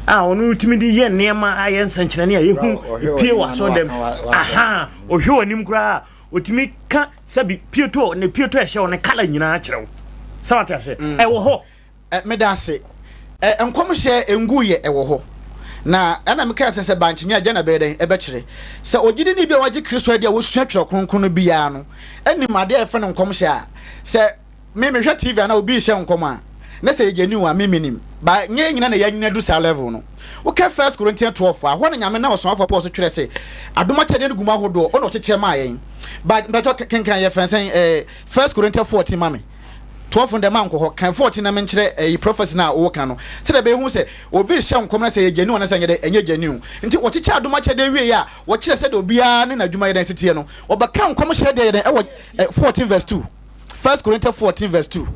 onu ultimi di ye nema ayen sanchirani ayehu pie waso dem aha ohwe anim kura otimi ka sabi pieto ne pieto ehye wo ne kala nyina kirew sawata se wo ho medase enkomhye enguye wo ho na ana meka se banchinya agya na beden ebekire se ogidi ni bia wage Kristo ade a wosua twere kronkron bia no enim ade efe ne nkomhye a se me hwe TV ana obi hye nkom a na se yegeni wa meminim ba nye nyina na yanyina du sa level no wo ka 1 Corinthians 12 a ho na nyame na osoma fa Paul so twere se adoma tede guma hodo ono cheche ma yen ba to kenkan ye fansen 1 Corinthians 14 mame 12 on the man ko kan 14 na menkyere prophecy na wo kan no se da be hu se obi hye nkom na se yegeni wa na se enye geni nti wo cheche adoma tede wie ya wo kire se de obia ne na adwuma yeden tete no obaka nkom hye de yeden 14 verse 2 1 Corinthians 14 verse 2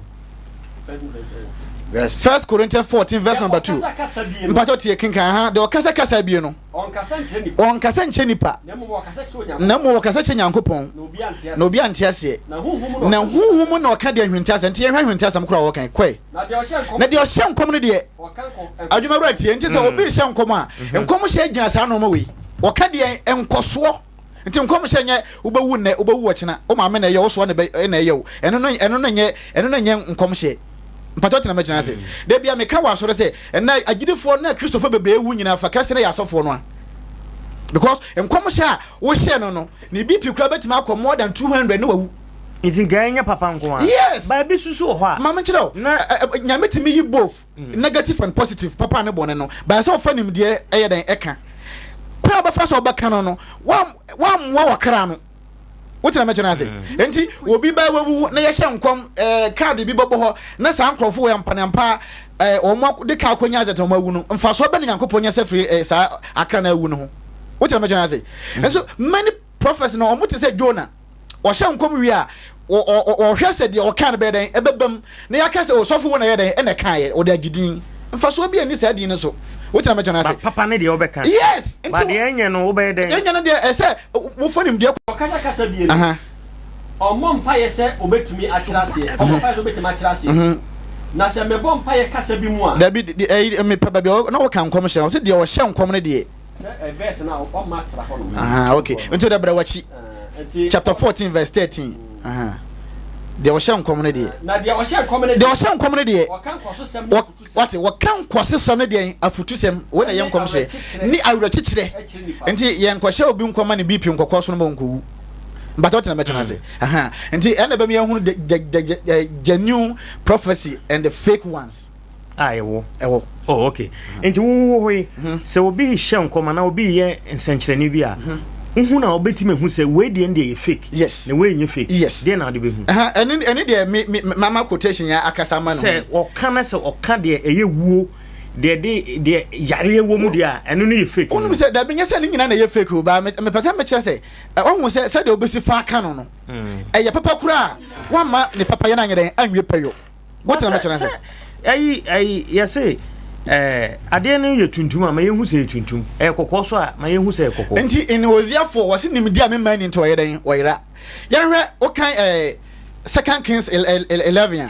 1 Corinthians 14 verse number 2. Mpacho tie kinkan ha de okasa bie no. On kasa nche nipa. Na mo okasa che Nyankopon. Na obi ante ase. Na huhum na oka de ahwenti ase. Nte ahwenti ase mkura wo kan kwe. Na de ohye nkom ne de. Adwuma bra tie nte se obi hye nkom a nkom hye gina sa no ma we. Oka de enkoso. Nti nkom hye nye ubewu ne ubewu ochina. O ma me na ye wo so na ye wo. Eno no nye nkom hye. Mpato na mechana se de bia me ka wa so se na agidefo na Christopher bebe ewu nyina fa kase na yasofo no because enkomhya wo hye no no ne BP kura betima akọ more than 200 na wawu iti ganya papa nko a yes ba bi susu ho a mama chiro na nyametimi yi both negative and positive papa ne bone no ba se ofanim de eyeden eka kwa ba fa so ba kan no wa mwa wakra no wotina mechana se enti obi ba wawu na ye hye nkom card bi bobo ho na sa nkrofo ya mpanampa omo de ka akonya azeta omo awu no mfa so be ne Nyankopon nya sefri sa akra na awu no ho wotina mechana se so many prophets no omo te se Jonah o hye nkom wi a o hwe se de o kan be den ebebam na ya se o sofo wo na ye den e na kan ye o de agidin mfa so bi ani sa din so wotina mechana se papa ne de obeka yes ba de enye no obe den enye no de se wo fonim de kasa bie no omo mpa ye se obetumi akirase omo mpa ye obetumi akirase na se me bom mpa ye kasa bi mu a da bi me papa bi na wo kan nkom hye se de o hye nkom ne de se verse na o ma tra ho no okay into da bra wachi chapter 14 verse 13 de o hye nkom ne de na de o hye nkom ne de o hye nkom ne de o kan kwaso sem what wo kan kwase sem ne de afutusem wo na ye nkom hye ni awura chichire enti ye nkohye obi nkoma ne BP nkokọ so no nkowu but what na mechana say nti ene be me ehunu the genuine prophecy and the fake ones ewo oh okay nti wo hoyi se obi hye nkoma na obi ye nsenkyereni bi a na obetime hu se we de ndie fake yes na we nye fake yes de na de be hu ene de mama quotation ya akasa ma no se okana se oka de eye wuo de yare ewo mu de a eno no ye fake onu se da binye se ni nyina na ye fake o ba me pata me kire se ohun se de obesi fa aka no eye papa kura wa ma ne papa ye na nyere anwe payo what na me kire se ayi ya se ade no ye tuntum a ma ye hu se tuntum kokko so a ma ye hu se kokko enti in Hosea 4 wasi nimdi a me man into ye den oyira ya hwe o kan 2 Kings 11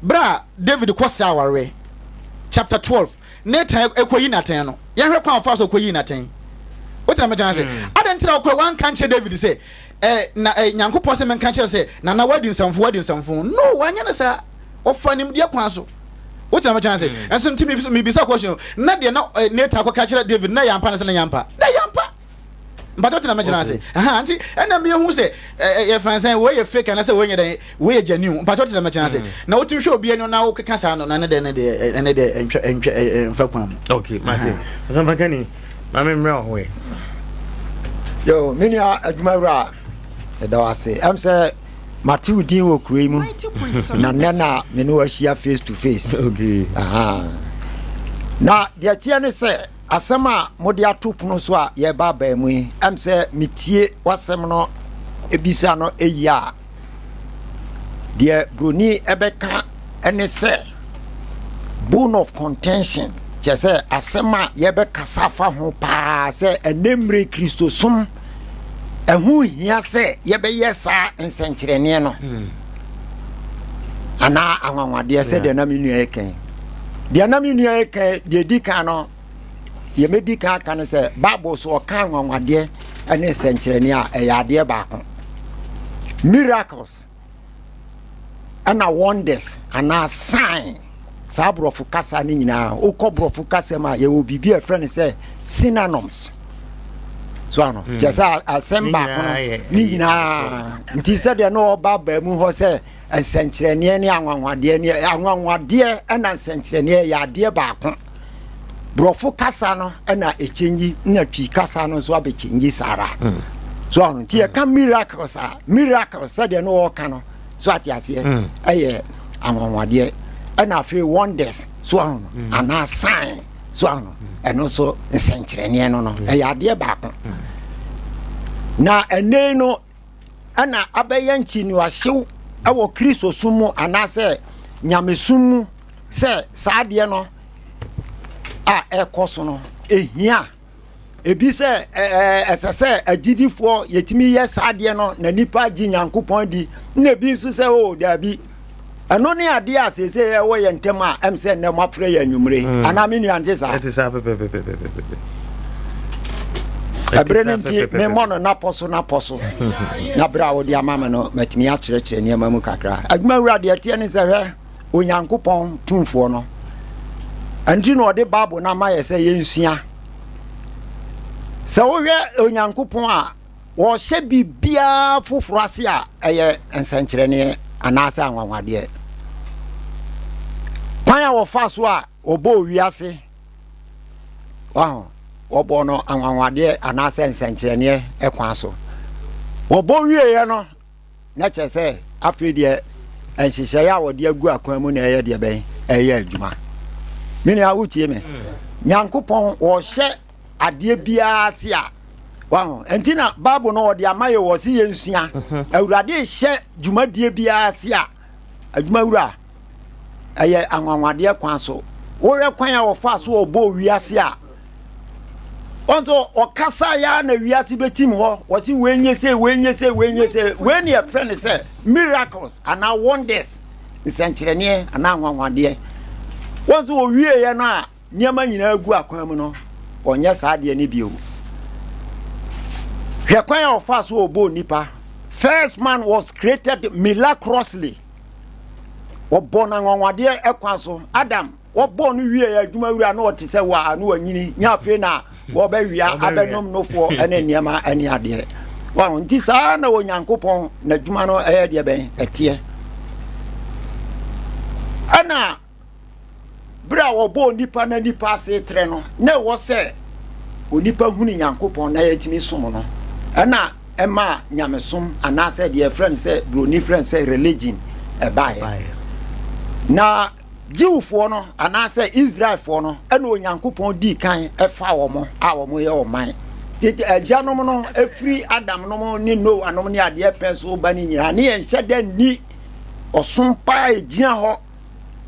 bra David kwasa aware chapter 12 neta ekoyi naten no ya hwe kwa fa so koyi naten wotina me jana se adantra okwa wan kanche David se na Nyankopon se men kanche se na wadi nsamfo no wanya na sa ofanim dia kwa so wotina me jana se enso ntimi me bisa question na de na neta akwa kanche David na yampa na se na yampa but wotina me jana se anti ena me hu se ye fansan we ye fake na se we nyeden we ye genuine but wotina me jana se na wotin hwe obi eno na wo keka sa no na ne de mfa kwam okay mate Sompa kani na me mra ho yo mini adwumawura da wase am say Matthew din wo kurei mu na nena me no ahia face to face okay na de tie ne se asema modi atopono so a ye ba ba mu am say mitie wasem no ebisa no eya de broni ebeka ene se bone of contention jese asema ye be kasafa ho pa se enemre Kristosum ehu hia se ye be yesa nsenkyerene no ana anwanwade se de na menu eken de na me nua ka de di kan no ye medi kan kan say Bible so kan nwanwade ene senkyerene a eyade baako miracles ana wonders ana sign sabrofo kasa ni nyina ukobrofu kasa ma ye wo bibia e friend say synonyms so ano jesa asemba kono ni nyina nti se de no ba ba mu ho se ensenkyerene ne anwanwade ne anwanwade ana ensenkyerene ya de baako brofu kasa no ana echenji na twi kasa no so abechenji sara so ano nti e ka miracles se de no wo ka no so atiase eye anwanwade ana fe wonders so ano ana sign so ano eno so ensenkyerene no ya de baako na ene no ana abayanchi ni wahyew awo Kristo sumu anase nyamesumu se saade no a ekoso no ehia ebi se esese agidifo yetimi ye saade no na nipa gi Nyankopon di na bi nso se o dabi ano ne ade asese ye wo ye ntem a emse ne mafre ya nwumre ana me nuante sa etisa pepepepepepe abrenenti me mono na poso na bra wo dia mama no matimi a kyerɛkyerɛ ne mamu kakra adwuma wurade atie ne sɛ hwɛ Onyankopɔn tumfo no andi no de Bible na ma yɛ sɛ yɛnsua sɛ wo hwɛ Onyankopɔn a wo hyɛ bibia foforo ase a ɛyɛ nsankyerɛne anaasɛ anwanwade kwan a wo fa so a obo wiase wow obo no anwanwade anase nsenkyerene ekwan so obo wieye no na kyese afedie enhyehyɛ ya wode agu akwan mu na ɛyɛ de bɛn ɛyɛ adwuma mini awutie me Nyankopɔn wo hyɛ ade bia se a wow entina Bible no wode amaye wo se yensua awurade hyɛ dwumadie bia se a adwuma wura ɛyɛ anwanwade kwan so wo hwɛ kwan a wo fa so obo wiase a onzo okasa ya na wiase betim ho wosi wenyese weni e friend say miracles and wonders nsenkyerene ana anwanwade onzo owie ye no a niam nyina agu akwan mu no onye saade ne bio hwekwan of us obo nipa first man was created miraculously obona anwanwade ekwan so Adam obo no wie ya adwuma wura na ote se wa anu anyini nya fe na wo ba wia abenom nofo ene niema ani ade wa nti saa na Onyankopɔn na dwuma no ɛyɛ de ben etie ana bra wo bo nipa na nipa se tre no na wo se onipa hunu Nyankopɔn na yɛtimi som no ana ema nyamesom anase de friend say broni friend say religion ebae na Jiwfo no anase Israelfo no ena Onyankopɔn di kan efa wo mo a wo mo ye o man ajanom no efri Adam no ni no anom ni ade penso ba ni nyira ne enhye da ni osompa egina ho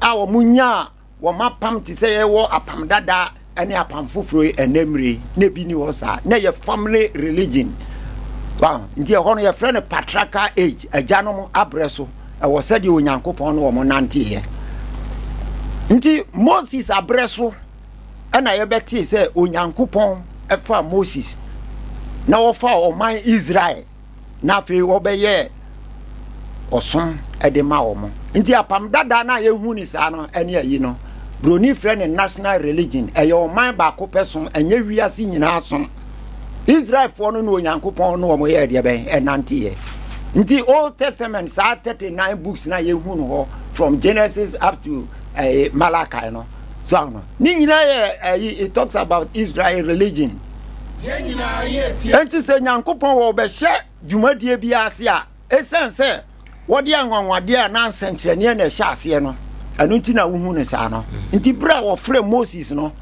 a wo munya wo mapam ti se ye wo apam dada ene apam foforo enemre na bi ni wo sa na ye family religion wow ndi ho no ye friend patriarchal age ajanom abreso e wo se de Onyankopɔn no wo mo nante ye nti Moses abreso ana yebeti se Onyankopɔn efa Moses na wofa oman Israel na fe obeye osom edema omo nti apam dada na yehu ni sa no ene ayi no broni friend national religion eye oman ba ko person enye wiase nyina asom Israel for no Onyankopɔn no omo ye de ben enante ye nti Old Testament sa 39 books na yehu no ho from Genesis up to Malachi no so no ni nyina ye it talks about Israel religion enti se Nyankopɔn wo be hye dwumadie bia ase a esense wode anwanwade a na nsenkyerene na hye ase no anu nti na wuhu ne sa no nti bra wo frɛ Moses no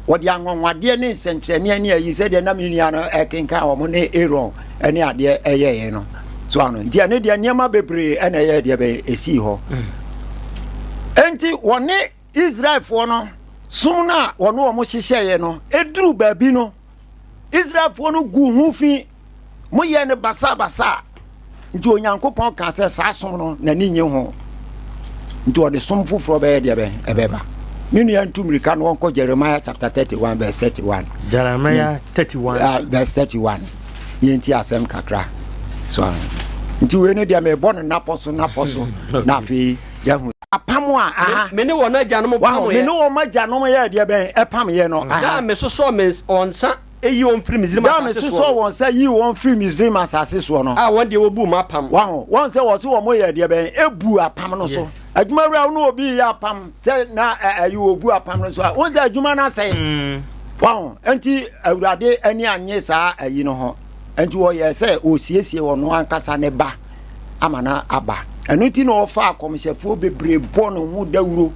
wode anwanwade ne nsenkyerene ne ayi se de na menua no ekenka wo mo ne Aaron ene ade eyeye no so ano nti ane de niam bebre ene eye de be esi ho enti wone Israelfo no sumna wono wo mo hyehyeye no eduru baabi no Israelfo no gu hu fi mo ye ne basa nti Onyankopɔn ka se sa som no na ni nye ho nti ode som foforo be ye de be ebeba Minu yantumrika no onko Jeremiah chapter 31 verse 31. Jeremiah 31 verse 31. Yenti asem kakra. So nti we no dia me bon naposo na fi yahu apamo a me ne wona agyanom pam ye me ne wo magyanom ye dia ben epam ye no da me so me onsa eyi on free Misrim da me so won say yi won free Misrim asase so no won de obu ma pam won say wo so wo mo ye dia ben ebu apam no so adwuma wura no obi ya apam say na ayi obu apam no so won say adwuma na say enti awurade ani anye saa ayi no ho enti wo ye say osiesie wo no ankasa ne ba amana aba enuti no ofa akomhyefo bebre bo no hu dawuro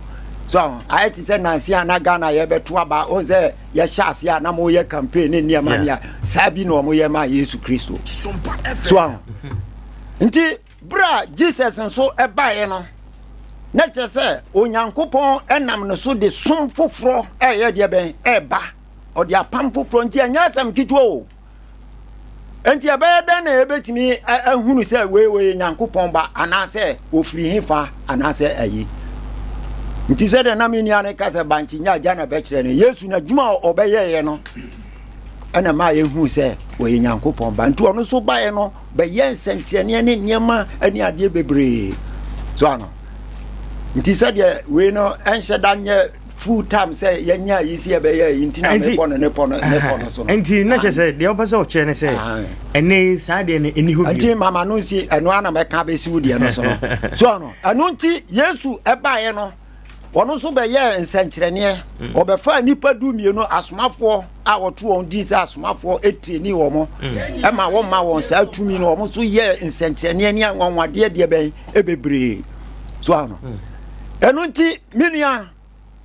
so ayeti se nansi ana Ghana ye beto aba o ze ye hyase a na mo ye campaign ne niam ania sabi no mo ye ma Yesu Kristo Sompa FM nti bra Jesus nso eba ye no na che se onyankopon enam no so de som foforo ye de ben eba o de apam foforo nti anya sam kitwo o enti abeda na ebetimi ahunu se we nyankopon ba anase ofiri hifa anase ayi nti se de na meni ane kase banchi nya jana bekire ne Yesu na djuma obeye ye no ana ma ye hu se we nyankopon ba nti ono so ba ye no be ye nsenkyene ne niema ani ade bebre so ano nti se de we no enhye danye full time say yenya yisi e be ye ntina me pono ne pono so no enti na che say de oba say o che ne say ene sa de ne eni hobi enti mama no si eno ana me ka be si wudi no so no so no anu nti Yesu e ba ye no wono so be ye nsenkyerene obefa nipa du mienu asomafo a woto on din say asomafo etreni wo mo e ma wo ma won sa tumi no wo so ye nsenkyerene ni anwanwade de ben e bebre so ano enu nti minia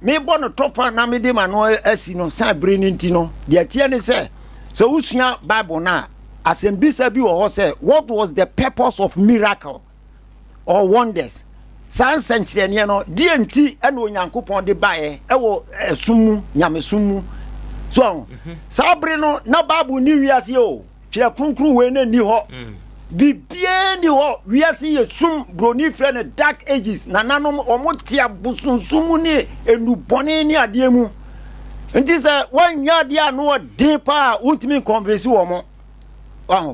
me bono tofa na me de ma no asi no sa bre ni nti no de tie ne se so usua Bible na asembisa bi wo ho say what was the purpose of miracle or wonders san senkyerene no die nti e na onyankopon de bae e wo sumu nyamesumu so sa bre no na Bible ni wiase o kire kronkron we na ni ho bibie ni ho wiase ye sum broni fre ne dark ages na nanom omotia busunsumu ni enubone ni ade mu nti se wanya ade anu odin pa ultimate convince wo mo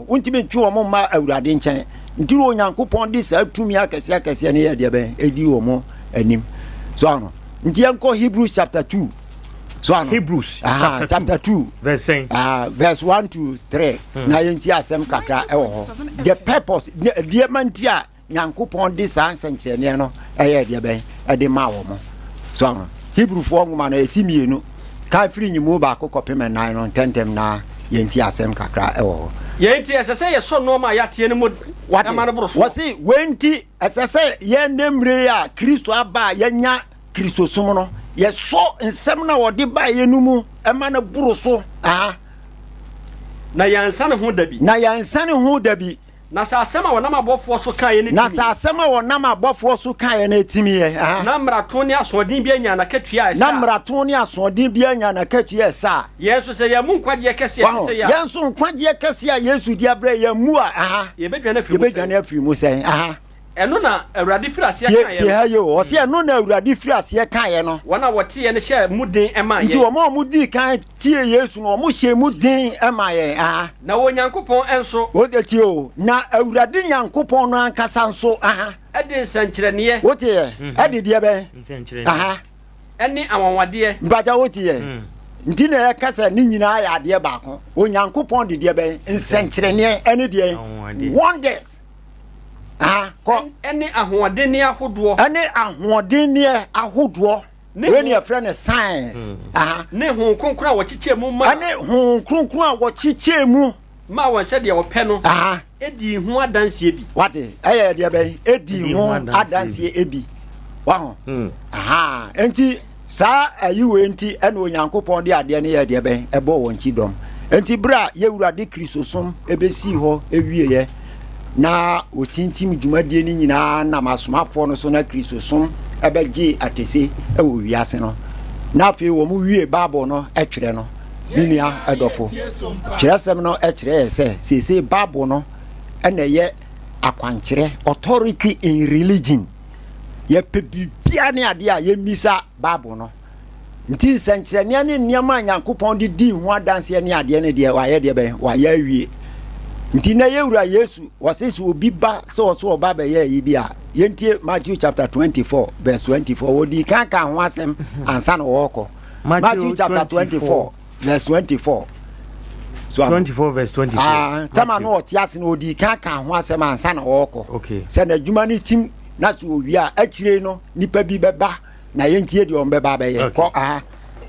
ultimate twu wo mo ma awurade nchen nti onyankopon di sa tumi akese ne ye de ben edi wo mo anim so ano nti enko Hebrews chapter 2 so ano Hebrews chapter 2 verse verse 1 to 3 na yenti asem kakra e wo the purpose the mantia nyankopon di sa nsenkyene no eye de ben e de ma wo mo so ano Hebrew fo nguma na etimienu ka firi nyimu ba kokopem 9 no tentem na yenti asem kakra e wo yenti esese ye so no ma yatie ne mu amana bro so wasi wenti esese ye nemre ya Kristo aba yenya Kristo som no ye so nsem na wodi ba ye numu amana bro so na yansa ne ho dabi na sa asema wona mabofo so kan ye ne timi na sa asema wona mabofo so kan ye ne timi ye na mrato ne asodin bi anya na katua esa na mrato ne asodin bi anya na katua esa yesu se ye mu nkwaje kese ye se ya yesu nkwaje kese ya yesu di abre ye mu ye bedwane afiri mu sen eno na awurade firi ase kan ye tie yo o se eno na awurade firi ase kan ye no wona wote ye ne hye mudin ema ye nti wo ma mudi kan tie yesu no mo hye mudin ema ye na wonyankopon enso o de tie o na awurade nyankopon no ankasa nso ede nsankyerene ye wote ye ede de be nsankyerene eni awanwade mbaja wote ye nti na kasa ni nyina ya de baako onyankopon de be nsankyerene ene de wonders ene ahoɔden ahodoɔ when your friend is science ne ho kronkron a wɔkyekyɛ mu ma ne ho kronkron a wɔkyekyɛ mu ma wɔn sɛ deɛ wɔpɛ no edi ho adansie bi wate ɛyɛ deɛ bɛn edi ho adansie ebi waho enti saa ayiwe enti ɛna onyankopɔn de adeɛ ne yɛ deɛ bɛn ɛbɔ wɔn kyi dɔm enti bra yɛwurade kristosom ebesi hɔ ewie yɛ na otintim dwumadie ni nyina na masomafo no so na kristosom ebegye atese ewo wiase no na afi wo mu wie Bible no etwere no binia edofo kyerɛsɛm no ekyerɛ sɛ Bible no ena ye akwankyerɛ authority in religion ye pebibia ne ade a ye misa Bible no nti senkyerene ne nneɛma Nyankopɔn de di ho adanse ne ade ne de wayɛ de bɛn wayɛ awie nti na yewura Yesu wɔse obi ba se wɔso oba ba yɛ yi bia yentie Matthew chapter 24 verse 24 wodi kan ho asɛm ansa na wɔkɔ Matthew chapter 24 verse 24 24 verse 24 tama no otiase na odi kan ho asɛm ansa na wɔkɔ okay sɛ na adwuma ne tim na so owi a akire no nipa bi bɛba na yentie de on bɛba bɛyɛ kɔ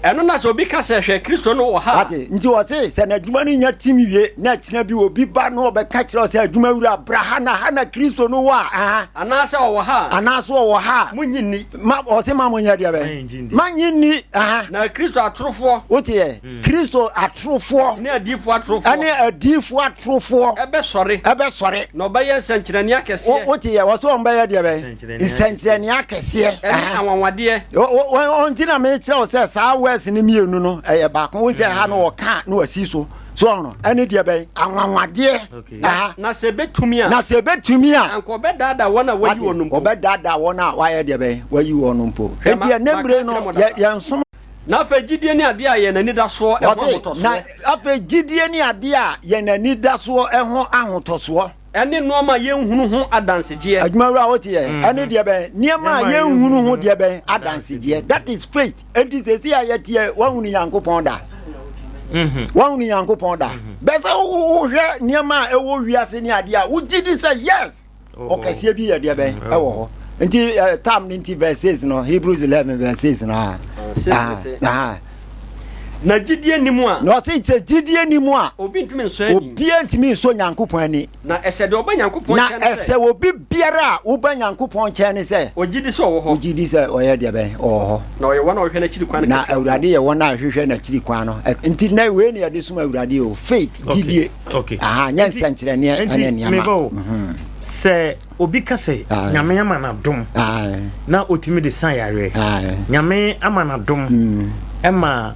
ɛno na sɛ obi ka sɛ hwɛ Kristo no wɔ ha ate nti wɔ se sɛ na adwuma no nya tim wie na kyina bi obi ba no ɔbɛka kyerɛ sɛ adwuma wura abraha na ha na Kristo no wɔ anaasɛ ɔwɔ ha anaasɛ ɔwɔ ha munyinni ma ɔse ma mo nya deɛ bɛ ma nyinni na Kristo atorofoɔ wote Kristo atorofoɔ ne adiifoɔ atorofoɔ ane adiifoɔ atorofoɔ ɛbɛsɔre na ɔbɛyɛ nsɛnkyerɛnne akɛseɛ wote wɔ se ɔmbɛyɛ deɛ bɛ nsɛnkyerɛnne akɛseɛ ɛne anwanwadeɛ ɔnti na mekyerɛ wo sɛ saa wɛs ne mienu no ɛyɛ baako wo sɛ ha no wɔka na wasi so no ɛne deɛ bɛn anwanwadeɛ na sɛ bɛtumi a anka ɔbɛdaadaa wɔn a wayi wɔn no mpo ɔbɛdaadaa wɔn a wayɛ deɛ bɛn wayi wɔn no mpo enti ɛnɛmire no yɛnsom na afei gyidie ne adeɛ a yɛn ani da soɔ ɛho ahotɔsoɔ na afei gyidie ne adeɛ a yɛn ani da soɔ ɛho ahotɔsoɔ ɛne nneɛma yɛnhunu ho adansegyeɛ adwumawura wote yɛ ɛne deɛ bɛn nneɛma a yɛnhunu ho deɛ bɛn adansegyeɛ that is faith enti sɛsi a yɛteɛ wahunu Nyankopɔn da wahunu Nyankopɔn da bɛsɛ wohwɛ nneɛma a ɛwɔ wiase ne adeɛ a wogye di sɛ yes ɔkɛseɛ bi yɛ deɛ bɛn ɛwɔ hɔ nti tam ne nti verses no Hebrews 11 verses no na gyidie ni mu a na ɔse sɛ gyidie ni mu a obi ntumi nso ani obi ntumi nso Nyankopɔn ani na ɛsɛ de ɔba Nyankopɔn nkyɛn na ɛsɛ obi biara a woba Nyankopɔn nkyɛn ne sɛ ogyidi sɛ ɔwɔ hɔ ogyidi sɛ ɔyɛ deɛ bɛn ɔwɔ hɔ na ɔyɛ wɔn a ɔhwɛ n'akyiri kwan na Awurade yɛ wɔn a hwehwɛ n'akyiri kwan no nti na wei ne yɛde sum Awurade o faith gyidie nyɛ nsɛnkyerɛnneɛ ɛne nneɛma sɛ obi ka sɛ nyame ama na dom na otimi de san yare nyame ama na dom ɛma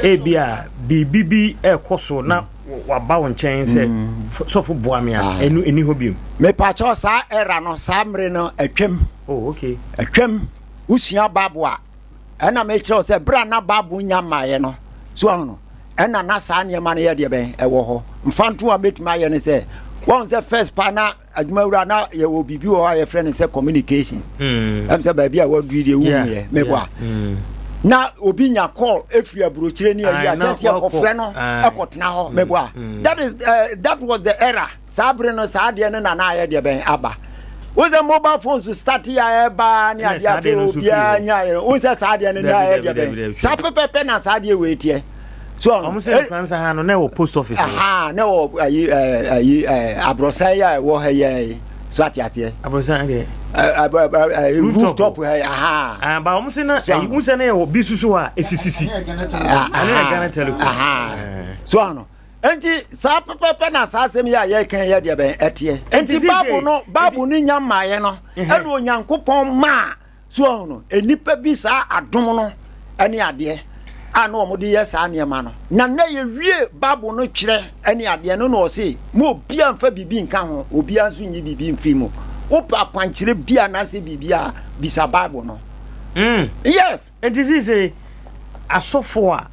ebia bibi ekoso na waba wo nkyɛn sɛ sɔfo boa me a eni hɔ biom me pacho saa era no saa mre no atwam okay atwam usua babo a ɛna me kyerɛ sɛ bra na babo nya maaye no so hono ɛna na saa ne ma no yɛ de bɛn ɛwɔ hɔ mfanto a betuma yɛ ne sɛ wɔn sɛ first pa na adwumawura na yɛ wɔ bibi wɔ a yɛ frɛ ne sɛ communication ɛm sɛ baabi a wɔduru de wu yɛ me boa na obi nya call efiri aburokyire ni ayi akyɛse akɔfrɛ no ɛkɔtena hɔ meboa that was the era sabre no saade no na ayɛ deɛ bɛn aba wo sɛ mobile phones start ya eba ni ade ato obia nya wo sɛ saade no na ayɛ deɛ bɛn sa pepepe na saade we tie so ɔmo sɛ kwansa ha no na wɔ post office na wɔ ayi abrosa ya wɔ ha yɛ so atiaseɛ abrosa okay rooftop ba omo se na unse na e bi susu a esisisi Ghana Telecom so ano enti sa pepepe na sa asem ya ye kan ye de ben etie enti babu ni nya maaye no e no Onyankopɔn ma so ano enipa bi sa adom no ene ade ana omo de ye sa niema no na ye wie babu no twere ene ade no no se mo obi amfa bibi nka ho obi anso nyi bibi mfi mo opa kwankyere bia na se bibia bisa bible no yes it is say asofo a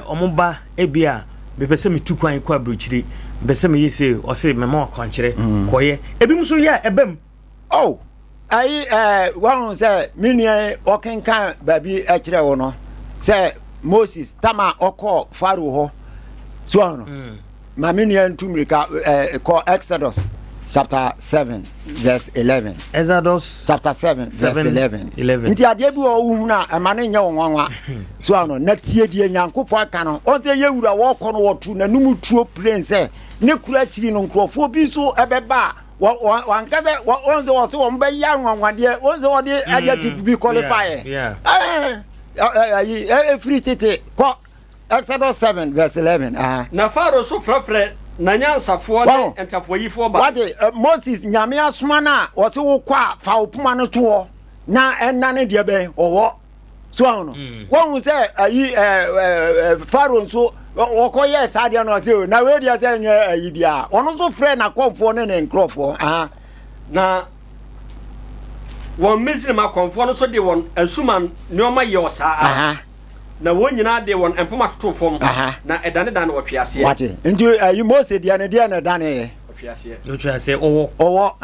omoba ebia bepese metu kwan kwa brochiri bepese me yese o se mema kwankyere koye ebim so ya ebam oh ai wan say minia okenkan babi e kire wo no say Moses tama okọ Pharaoh ho so no ma minia ntumrika call Exodus chapter 7 verse 11 Exodus chapter 7 verse 11 nti ade bi wo hu na amane nya wonwanwa so ano na tie die Nyankopɔn aka no on se yewura wo kɔ no wotu na numu tuo prince ne kura chiri no nkrofo bi so ebeba wankaze on se wo se wo mba ya nwanwade on se wo de adjective bi qualify free tete ko Exodus 7 verse 11 na Pharaoh so frafre na nyansafo ne entafoyifo ba wate Moses nyame asoma na wo se wo kwa fa opuma no to na enna ne de be owo so hono won se ayi Pharaoh so wo koye saade no se na we dia se nye ayi bia ono so frɛ na komfo ne nkrofo won Misri ma konfo no so de won asuman nyoma ye osa na won nyina de won empoma toto fom na edane dan wo twiase wate nti you Moses dia na dane twiase no twiase owo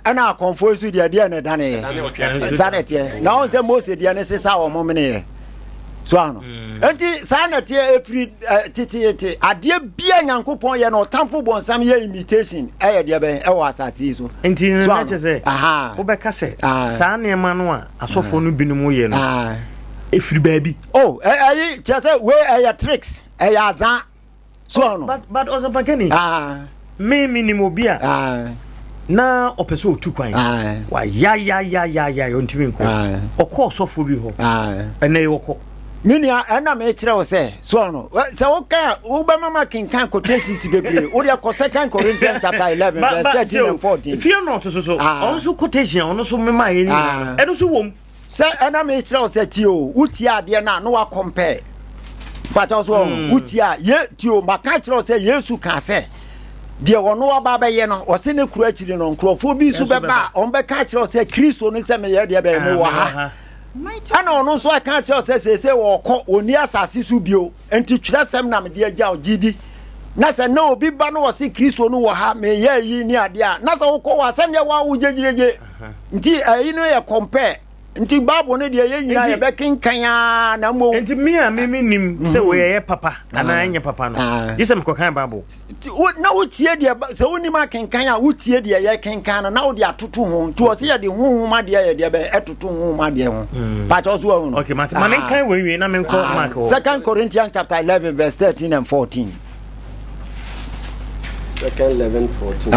ana konfo su dia na dane sanete na on se Moses dia ne sesa wo momene so ano enti sanete efri titi ade bia nyankopon ye no tamfo bonsam ye imitation eye dia ben e wo asati so enti na che se wo be ka se sa ne ma no a asofo no binum ye no efri baabi ayi che se we tricks azan so ano but also bagani me minimo bia na opeso otu kwan wa ya ontimi nko okọ sofo bi ho ene yoko minia ana me kire wo se so no se wo ka wo ba mama kinkan quotations bebre wo de ko 2 Corinthians chapter 11 verse 13 and 14 fear not so on so quotation on so mema ye ni eno so wom se ana me kire wo se ti o uti ade na no wa compare pata so uti a ye ti o maka kire wo se Yesu kan se de wono wa ba ye no wo se ne kura akiri no nkrofo bi su beba on be ka kire wo se Kristo no se me ye de be me wa ha ana ono so aka che se wo ko oni asase su bio enti twresem na me de agya Gyedie na se na obi ba no wo se Kristo no wo ha me ye yi ni ade a na se wo ko wa se ne wa wo jejeje nti ayi no ye compare nti Bible no de ye nyina ye be kenkan na mo nti me a me nim se wo ye papa ana anye papa no yesem ko kan Bible na wo tie de se woni ma kenkan a wo tie de ye kenkan na wo de atoto ho nti wo se ye de ho ma de ye de be etoto ho ma de ho pa to so wo no okay mate man kan we na me ko mark 2 Corinthians chapter 11 verse 13 and 14 2 14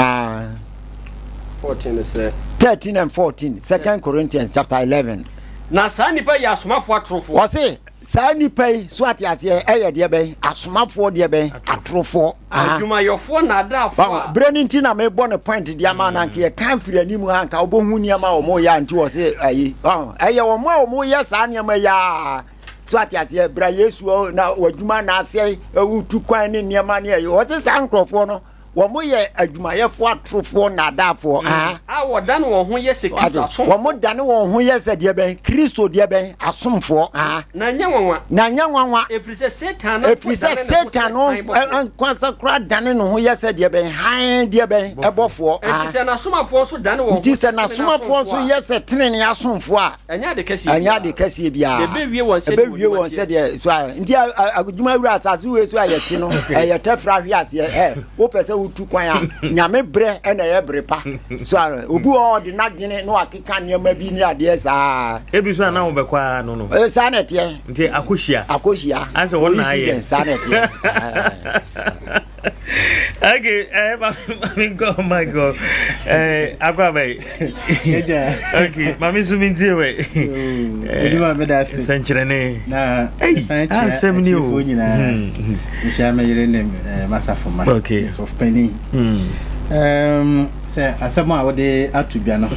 14 is 13 and 14 2 Corinthians chapter 11 na sa nipa ya asomafo atrofo wo se sa nipa so atiase eye de be asomafo de be atrofo adwuma yofo na adafo branding na me born point de ama na nke kan firi animu ha nka obohu niama o mo ya nti wo se ayi eye wo mo ya sa niama ya so atiase bra Yesu na wadwuma na ase wutu kwan ne niama ne wo se sa nkrofo no wo ye adwumayefo atrofo na adafo wo dan wo ho ye se Kristo asom wo dan wo ho ye se de ben Kristo de ben asomfo na nyanwanwa efrise Satan no kwansa kra dan no ho ye se de ben han de ben ebofo efrise na asomafo so dan wo nti se na asomafo so ye se tenene asomfo anya de kasi bia bewie won se de so nti adwuma wura asase we so ayeti no ye tafra hwe ase wo pese utu kwan nyame bre na ye bre pa so obu o de nadwene no akeka niam bi ni ade sa ebi so na wo be kwa no sa na tie nti akohia anse won na ye sa na tie okay my god agwa bay okay mami suminti we eduma medasi sanchirene na sanchirene o nshama yirene masafoma okay of penny say asemo a wode atubia no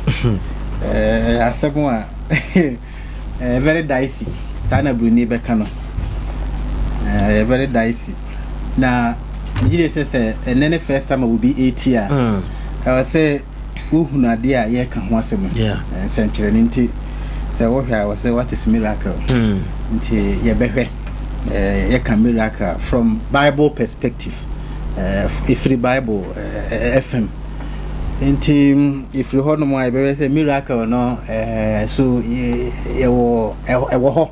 asemo a very dicey sana bruni beka no very dicey na Gyedie say ene first time will be 8 year I say uhunu ade a ye ka ho asem sanchire nti say wo hwa I say what is miracle nti ye behwe ye ka miracle from Bible perspective if the Bible FM nti if you hono mo I be say miracle no so ye wo ho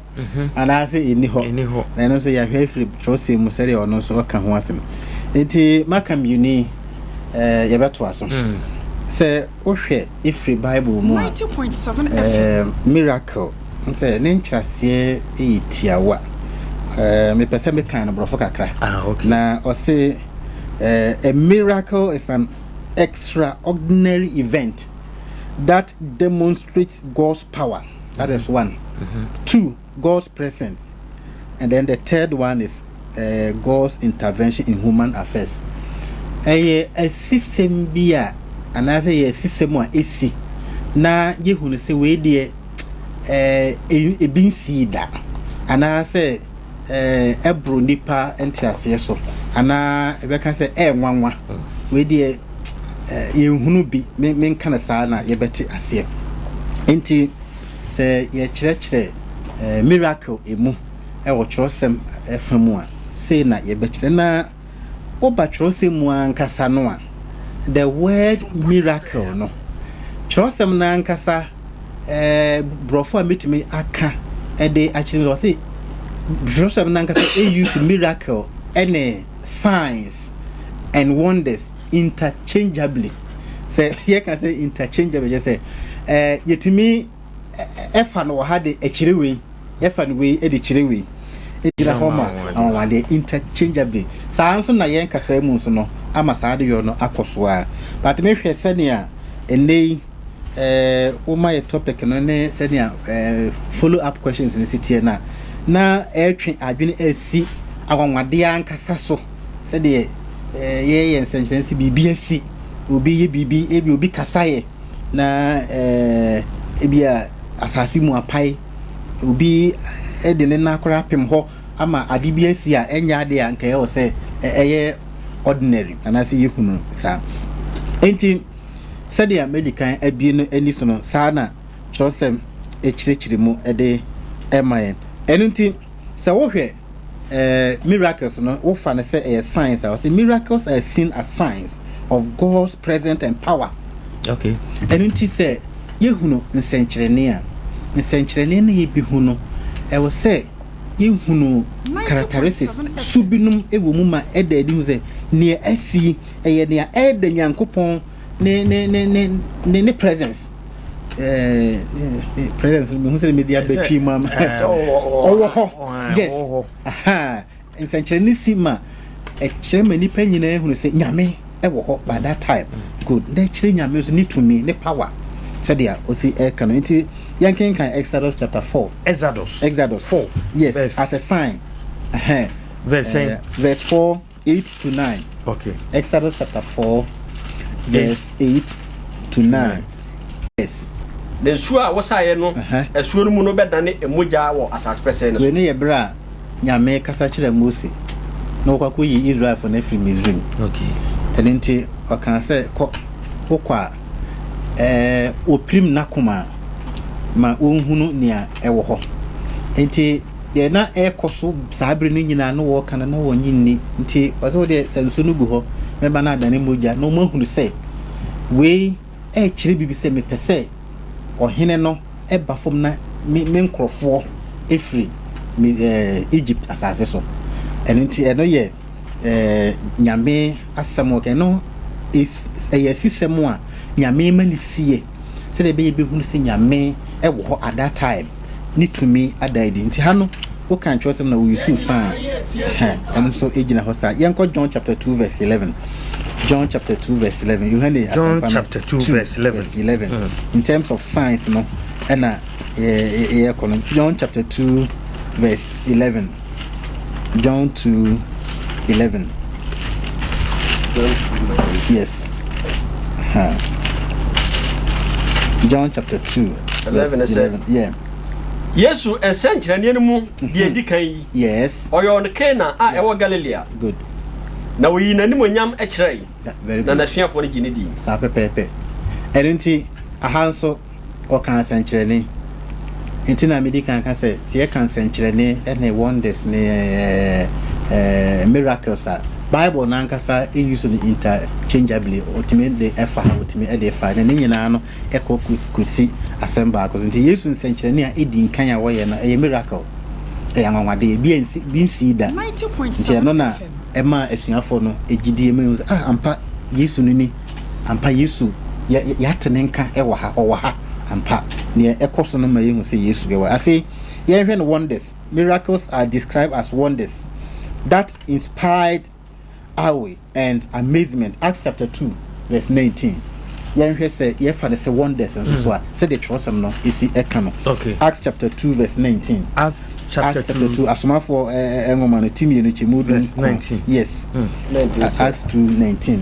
and I say ini ho na no so ye hwa free trust mu say ono so ka ho asem nti makam uni ye beto aso say ohwe if the Bible mu 90.7 FM miracle say ne nkyase etiawa me pese me kan no brofo kakra okay na o say a miracle is an extraordinary event that demonstrates God's power. That is one. 2, God's presence. And then the third one is God's intervention in human affairs. A system bia and I say a system one esi na ye hunu say we dey e bin see that and I say ebro nipa entiase so ana ebe kan say nwanwa we dey ye hunu bi men kan sa na ye beti ase enti se ye kyerɛkyerɛ miracle emu ɛwɔ kyerɛsɛm ɛfamu a sei na ye bɛkyerɛ na oba kyerɛsɛm mu ankasa no a the word miracle no kyerɛsɛm na ankasa brofo a metimi aka ɛde akyerɛ me say kyerɛsɛm na ankasa use miracle and signs and wonders interchangeably. Say here can say interchangeably. Just say yetimi efa no ha de echirewe efa no we e de chirewe e dira homa on de interchangeably. Saa nso na yen kasa mu nso no ama saa de yo no akoso a but me hwe senia enei wo my topic no ne senia follow up questions in city na etwe adwene asi awanwade ankasa so se de ye nsensense bibi asi obi ye bibi ebi obi kasaye na ebi a asasi mu apai obi ede ne na akora pem ho ama ade bi asi a enya ade a nkae o se eye ordinary anase yehunu sa enti se de american abie no ani so no sa na trosem ekyirechire mu ede emayen enunti se wo hwe miracles no wo fa ne say a signs I say miracles are seen as signs of God's presence and power. Okay. Enunti say yehunu nsenkyerene a nsenkyerene na yebihunu e wo say yehunu characteristics subinum ewo mu ma edadi hu say ne asi eye ne eda nyankopon ne presence presence me hu say media betwi mam yes aha nsenkyerene sima e kyerɛ mani pa nyina ehunu say nyame ewo ho by that time good na kyerɛ nyame so need to me ne power said ya osi ekano nti yankin kan Exodus chapter 4 Exodus 4 yes verse, as a sign verse 4 8 to 9 okay Exodus chapter 4 verse 8 to 9 yes the sure was I no esuo no mu no bedane emoja wo asas pese no we no ye bra nyame kasa kyerɛ Mose na okwa yi Israel for na from Israel okay enenti okan say kokwa oprim nakoma ma onhunu nia ewo ho enti de na ekoso saabre ni nyina no wo kana na wo nyinni nti waso de senso no gu ho meba na adane moja no mahunu say we kyire bibi se me pese ohene no eba fom na me nkrofo efri Egypt asase so enti eno ye nyame asemo ke no is ayasisemo a nyame manisie se de be hunu se nyame ewo ho at that time ni to me adaidi nti ha no wo kan twosem na wo yusu sign and so ejina hosta yenko John chapter 2 verse 11 John chapter 2 verse 11 you hear John chapter 2 verse 11 in terms of signs no na John chapter 2 verse 11 John 2:11 yes John chapter 2:11 yeah Yesu ensenkyerene mu de dikan yi yes oyo ne Kana a ewo Galilea good na we nanim onyam ekyerei na nasuafo ne gine di sa pepepe erenti ahanso o kan senkyerene enti na medical kan say tie kan senkyerene ene wonders ne miracles are Bible na nkasa use the interchangeably ultimate the efa ultimate the efa na nyina no ekokusi assemble akos nti Yesu nsenkyerene a edi nkan a wo ye na e miracle e yanwade bi nsi da 90.7 nti na ema asuafo no egidie me ampa Yesu ni ampa Yesu ya tenenka e wo ha ampa ne ekoso no ma yehu se Yesu ge wa afi ye hwe no wonders miracles are described as wonders that inspired awe and amazement. Acts chapter 2 verse 19 yenhwe say ye fa say wonders and so say the trosem no isi ekano okay Acts chapter 2 verse 19 Acts chapter 2 asomafo engoma no timi no chimudu verse 19 yes 19 Acts 2:19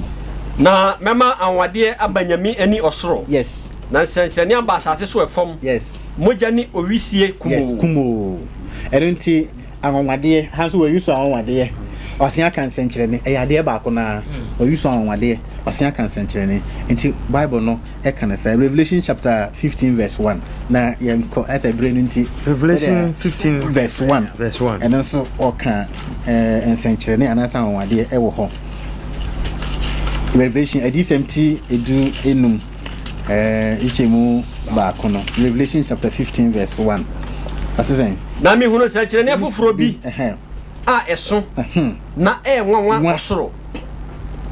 na mema anwade abanyami ani osoro yes na nsenkyerene aba asase so efom yes moja ni owisie kumo yes kumo erenti anwade hanso we yuso anwade ɔsia kan sɛnkyerɛne ɛyɛ adeɛ baako na ɔyi so anwadeɛ ɔsia kan sɛnkyerɛne nti Bible no ɛka ne sa Revelation chapter 15 verse 1 na yɛnkɔ ɛsɛ brɛ no nti Revelation 15 verse 1 ɛno nso ɔka nsɛnkyerɛne anaasɛ anwadeɛ ɛwɔ hɔ Revelation adisɛm ti edu enum ichemu baako no Revelation chapter 15 verse 1 asɛsɛn na me hunu sɛnkyerɛne afoforo bi a ɛso na nwanwa ɔsoro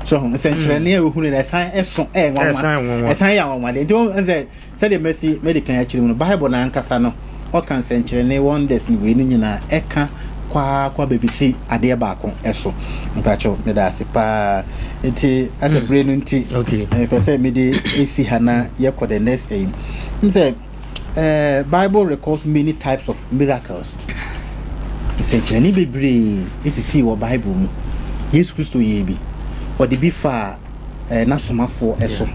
so nsɛnkyerɛne a ohunu na ɛsan ɛso nwanwa ɛsan yɛ nwanwa de nti ɔnze sɛde mesi medican akyire mu no Bible na ankasa no ɔka nsɛnkyerɛne wonders ni wei ni nyina ɛka kwa babisi adeɛ baako ɛso mpacho meda ase pa enti asa brɛ no nti okay pɛsɛ mede esi hana yɛkɔ the next aim nse Bible records many types of miracles nsɛnkyerɛne bebree esisi wɔ Bible mu Yesu Kristo yɛ bi ɔde bi fa na somafo ɛso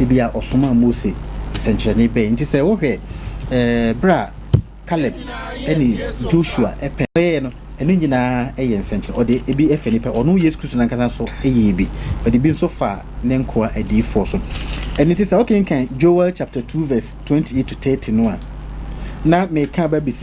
ebi a ɔsoma Mose nsɛnkyerɛne bɛ nti sɛ wohwɛ bra Caleb ɛne Joshua ɛpɛ no ɛne nyinaa ɛyɛ nsɛnkyerɛne ɔde ebi ɛfɛ nipa ɔno Yesu Kristo nankasa so ɛyɛ bi ɔde bi nso fa ne nkoa adiifo so ɛne ti sɛ okay kan Joel chapter 2 verse 28 to 30 no a na meka ba bisi